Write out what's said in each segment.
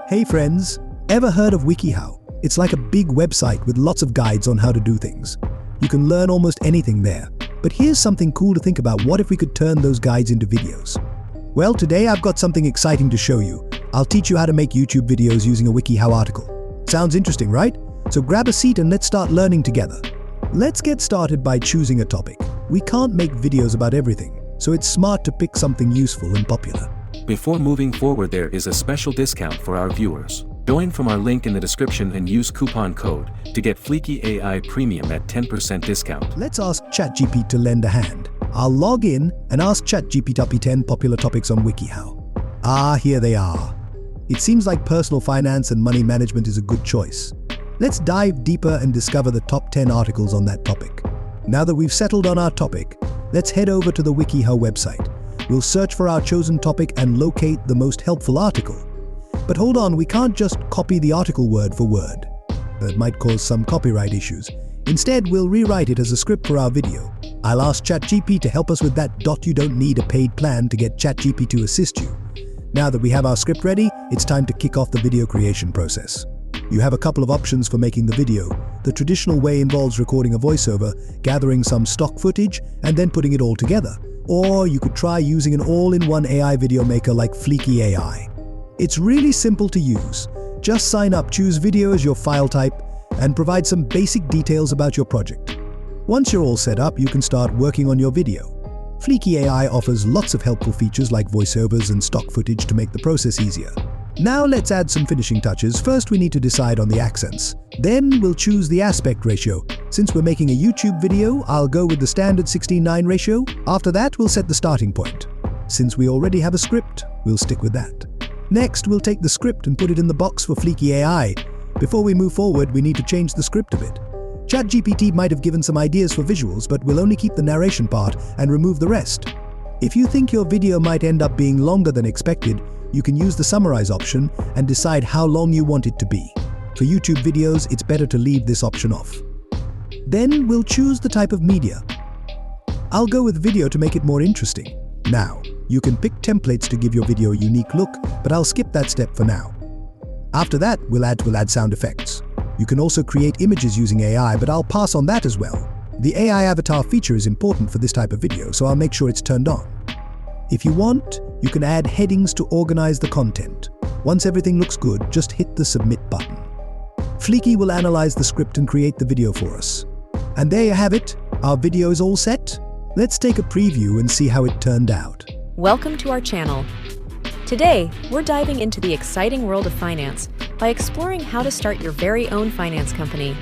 Hey friends, ever heard of WikiHow? It's like a big website with lots of guides on how to do things. You can learn almost anything there. But here's something cool to think about. What if we could turn those guides into videos? Well, today I've got something exciting to show you. I'll teach you how to make YouTube videos using a WikiHow article. Sounds interesting, right? So grab a seat and let's start learning together. Let's get started by choosing a topic. We can't make videos about everything, so it's smart to pick something useful and popular. Before moving forward, there is a special discount for our viewers. Join from our link in the description and use coupon code to get Fleeky AI Premium at 10% discount. Let's ask ChatGPT to lend a hand. I'll log in and ask ChatGPT top 10 popular topics on WikiHow. Here they are. It seems like personal finance and money management is a good choice. Let's dive deeper and discover the top 10 articles on that topic. Now that we've settled on our topic, let's head over to the WikiHow website. We'll search for our chosen topic and locate the most helpful article. But hold on, we can't just copy the article word for word. That might cause some copyright issues. Instead, we'll rewrite it as a script for our video. I'll ask ChatGPT to help us with that. You don't need a paid plan to get ChatGPT to assist you. Now that we have our script ready, it's time to kick off the video creation process. You have a couple of options for making the video. The traditional way involves recording a voiceover, gathering some stock footage, and then putting it all together. Or you could try using an all-in-one AI video maker like Fleeky AI. It's really simple to use. Just sign up, choose video as your file type, and provide some basic details about your project. Once you're all set up, you can start working on your video. Fleeky AI offers lots of helpful features like voiceovers and stock footage to make the process easier. Now let's add some finishing touches. First, we need to decide on the accents. Then we'll choose the aspect ratio. Since we're making a YouTube video, I'll go with the standard 16:9 ratio. After that, we'll set the starting point. Since we already have a script, we'll stick with that. Next, we'll take the script and put it in the box for Fleeky AI. Before we move forward, we need to change the script a bit. ChatGPT might have given some ideas for visuals, but we'll only keep the narration part and remove the rest. If you think your video might end up being longer than expected, you can use the summarize option and decide how long you want it to be. For YouTube videos, it's better to leave this option off. Then we'll choose the type of media. I'll go with video to make it more interesting. Now, you can pick templates to give your video a unique look, but I'll skip that step for now. After that, we'll add sound effects. You can also create images using AI, but I'll pass on that as well. The AI avatar feature is important for this type of video, so I'll make sure it's turned on. If you want, you can add headings to organize the content. Once everything looks good, just hit the submit button. Fleeky will analyze the script and create the video for us. And there you have it. Our video is all set. Let's take a preview and see how it turned out. Welcome to our channel. Today, we're diving into the exciting world of finance by exploring how to start your very own finance company.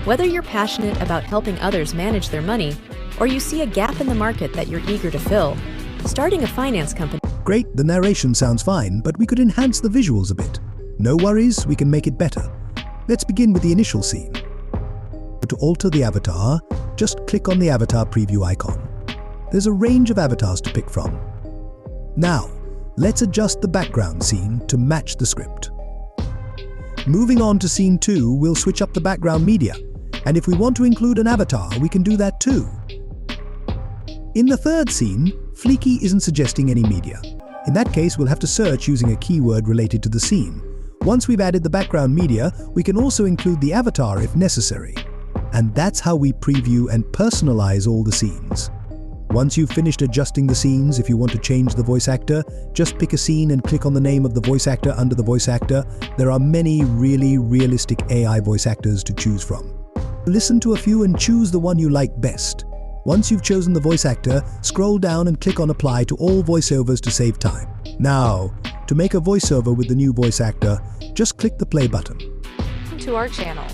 Whether you're passionate about helping others manage their money, or you see a gap in the market that you're eager to fill, starting a finance company. Great, the narration sounds fine, but we could enhance the visuals a bit. No worries, we can make it better. Let's begin with the initial scene. To alter the avatar, just click on the avatar preview icon. There's a range of avatars to pick from. Now, let's adjust the background scene to match the script. Moving on to scene 2, we'll switch up the background media. And if we want to include an avatar, we can do that too. In the third scene, Fleeky isn't suggesting any media. In that case, we'll have to search using a keyword related to the scene. Once we've added the background media, we can also include the avatar if necessary. And that's how we preview and personalize all the scenes. Once you've finished adjusting the scenes, if you want to change the voice actor, just pick a scene and click on the name of the voice actor under the voice actor. There are many really realistic AI voice actors to choose from. Listen to a few and choose the one you like best. Once you've chosen the voice actor, scroll down and click on Apply to all voiceovers to save time. Now, to make a voiceover with the new voice actor, just click the play button. Welcome to our channel.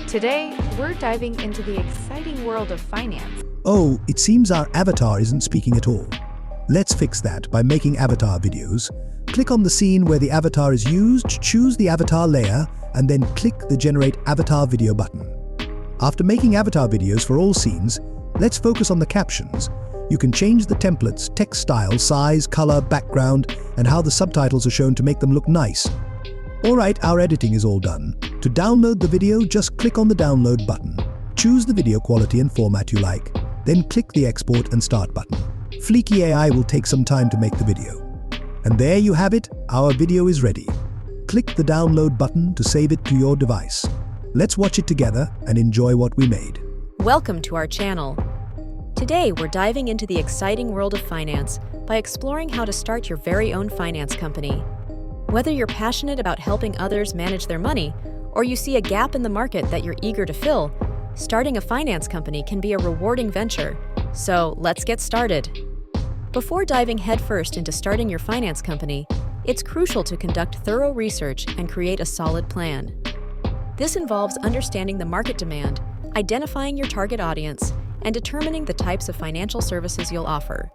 Today, we're diving into the exciting world of finance. Oh, it seems our avatar isn't speaking at all. Let's fix that by making avatar videos. Click on the scene where the avatar is used, choose the avatar layer, and then click the Generate Avatar Video button. After making avatar videos for all scenes, let's focus on the captions. You can change the templates, text style, size, color, background, and how the subtitles are shown to make them look nice. Alright, our editing is all done. To download the video, just click on the download button. Choose the video quality and format you like, then click the export and start button. Fleeky AI will take some time to make the video. And there you have it, our video is ready. click the download button to save it to your device. Let's watch it together and enjoy what we made. Welcome to our channel. Today, we're diving into the exciting world of finance by exploring how to start your very own finance company. Whether you're passionate about helping others manage their money, or you see a gap in the market that you're eager to fill, starting a finance company can be a rewarding venture. So let's get started. Before diving headfirst into starting your finance company, it's crucial to conduct thorough research and create a solid plan. This involves understanding the market demand, identifying your target audience, and determining the types of financial services you'll offer.